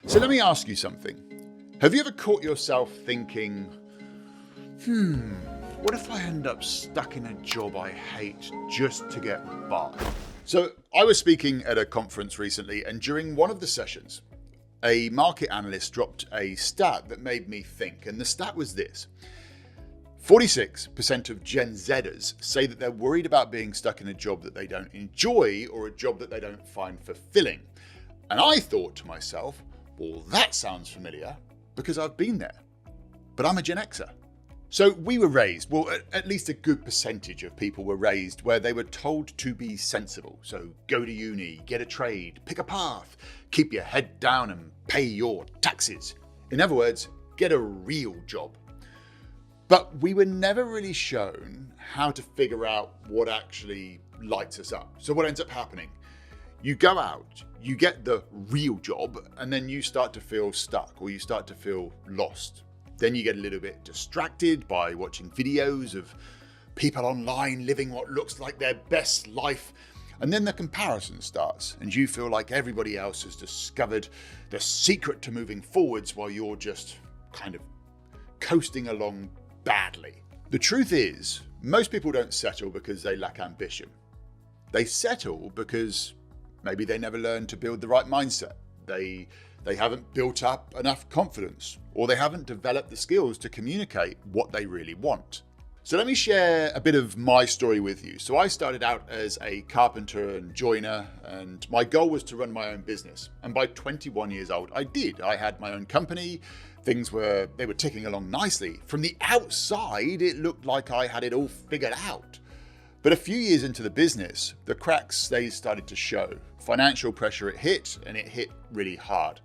So let me ask you something. Have you ever caught yourself thinking, what if I end up stuck in a job I hate just to get by? So I was speaking at a conference recently, and during one of the sessions, a market analyst dropped a stat that made me think, and the stat was this. 46% of Gen Zers say that they're worried about being stuck in a job that they don't enjoy or a job that they don't find fulfilling. And I thought to myself, well, that sounds familiar because I've been there, but I'm a Gen Xer. So we were raised, well, at least a good percentage of people were raised where they were told to be sensible. So go to uni, get a trade, pick a path, keep your head down and pay your taxes. In other words, get a real job. But we were never really shown how to figure out what actually lights us up. So what ends up happening? You go out, you get the real job, and then you start to feel stuck or you start to feel lost. Then you get a little bit distracted by watching videos of people online living what looks like their best life. And then the comparison starts and you feel like everybody else has discovered the secret to moving forwards while you're just kind of coasting along badly. The truth is, most people don't settle because they lack ambition. They settle because maybe they never learned to build the right mindset. They haven't built up enough confidence, or they haven't developed the skills to communicate what they really want. So let me share a bit of my story with you. So I started out as a carpenter and joiner, and my goal was to run my own business. And by 21 years old, I did. I had my own company. They were ticking along nicely. From the outside, it looked like I had it all figured out. But a few years into the business, the cracks, they started to show. Financial pressure, it hit really hard.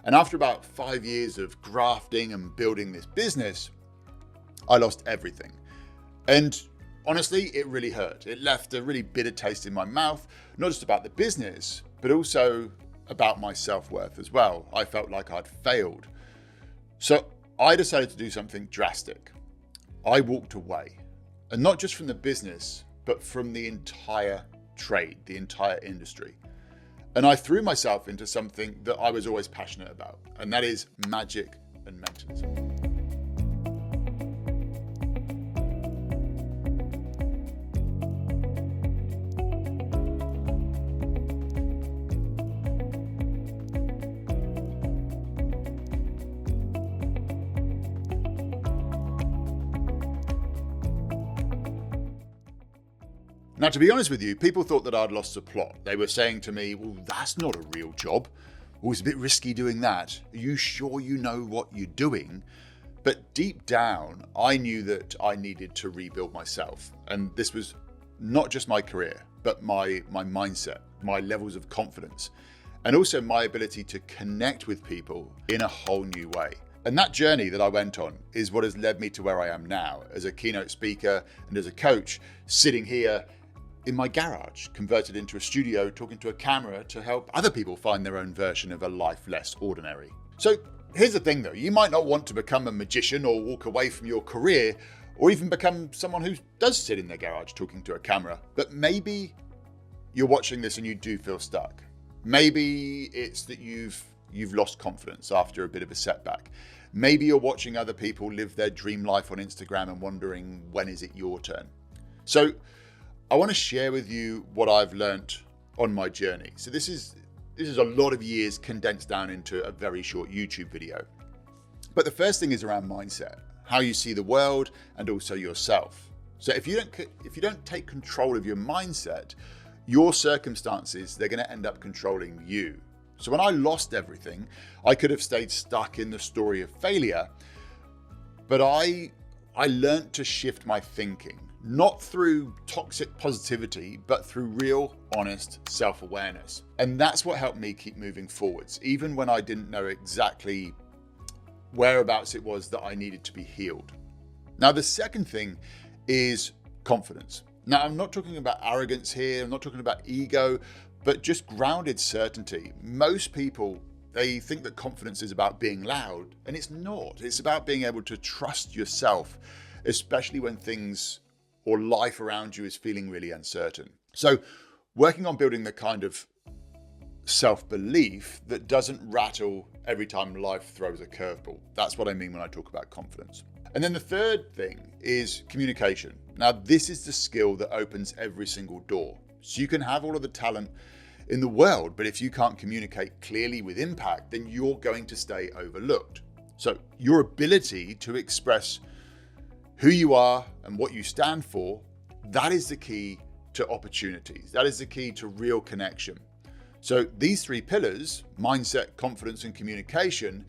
And after about 5 years of grafting and building this business, I lost everything. And honestly, it really hurt. It left a really bitter taste in my mouth, not just about the business, but also about my self-worth as well. I felt like I'd failed. So I decided to do something drastic. I walked away, and not just from the business, but from the entire trade, the entire industry. And I threw myself into something that I was always passionate about, and that is magic and mentalism. Now, to be honest with you, people thought that I'd lost the plot. They were saying to me, well, that's not a real job. Well, it's a bit risky doing that. Are you sure you know what you're doing? But deep down, I knew that I needed to rebuild myself. And this was not just my career, but my mindset, my levels of confidence, and also my ability to connect with people in a whole new way. And that journey that I went on is what has led me to where I am now as a keynote speaker and as a coach, sitting here in my garage, converted into a studio, talking to a camera to help other people find their own version of a life less ordinary. So here's the thing though, you might not want to become a magician or walk away from your career or even become someone who does sit in their garage talking to a camera, but maybe you're watching this and you do feel stuck. Maybe it's that you've lost confidence after a bit of a setback. Maybe you're watching other people live their dream life on Instagram and wondering, when is it your turn? So I want to share with you what I've learnt on my journey. So this is a lot of years condensed down into a very short YouTube video. But the first thing is around mindset, how you see the world and also yourself. So if you don't take control of your mindset, your circumstances, they're going to end up controlling you. So when I lost everything, I could have stayed stuck in the story of failure, but I learned to shift my thinking. Not through toxic positivity, but through real, honest self-awareness. And that's what helped me keep moving forwards, even when I didn't know exactly whereabouts it was that I needed to be healed. Now, the second thing is confidence. Now, I'm not talking about arrogance here. I'm not talking about ego, but just grounded certainty. Most people, they think that confidence is about being loud, and it's not. It's about being able to trust yourself, especially when things or life around you is feeling really uncertain. So working on building the kind of self-belief that doesn't rattle every time life throws a curveball. That's what I mean when I talk about confidence. And then the third thing is communication. Now, this is the skill that opens every single door. So you can have all of the talent in the world, but if you can't communicate clearly with impact, then you're going to stay overlooked. So your ability to express who you are and what you stand for, that is the key to opportunities. That is the key to real connection. So these three pillars, mindset, confidence, and communication,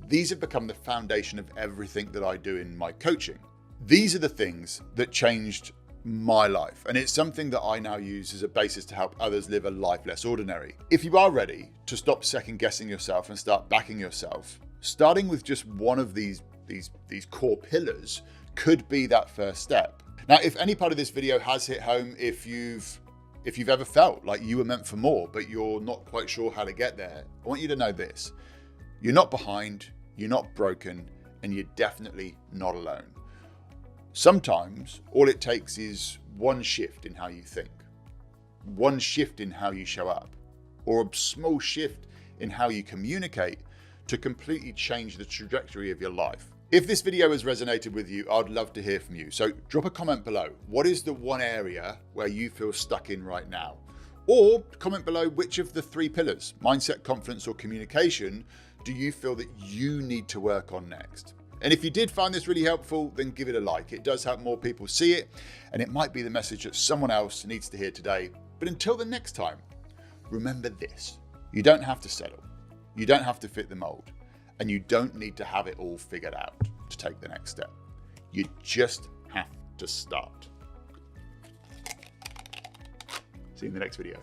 these have become the foundation of everything that I do in my coaching. These are the things that changed my life, and it's something that I now use as a basis to help others live a life less ordinary. If you are ready to stop second guessing yourself and start backing yourself, starting with just one of these core pillars could be that first step. Now, if any part of this video has hit home, if you've ever felt like you were meant for more, but you're not quite sure how to get there, I want you to know this. You're not behind, you're not broken, and you're definitely not alone. Sometimes all it takes is one shift in how you think, one shift in how you show up, or a small shift in how you communicate to completely change the trajectory of your life. If this video has resonated with you, I'd love to hear from you. So drop a comment below. What is the one area where you feel stuck in right now? Or comment below which of the three pillars, mindset, confidence, or communication, do you feel that you need to work on next? And if you did find this really helpful, then give it a like. It does help more people see it, and it might be the message that someone else needs to hear today. But until the next time, remember this. You don't have to settle. You don't have to fit the mold. And you don't need to have it all figured out to take the next step. You just have to start. See you in the next video.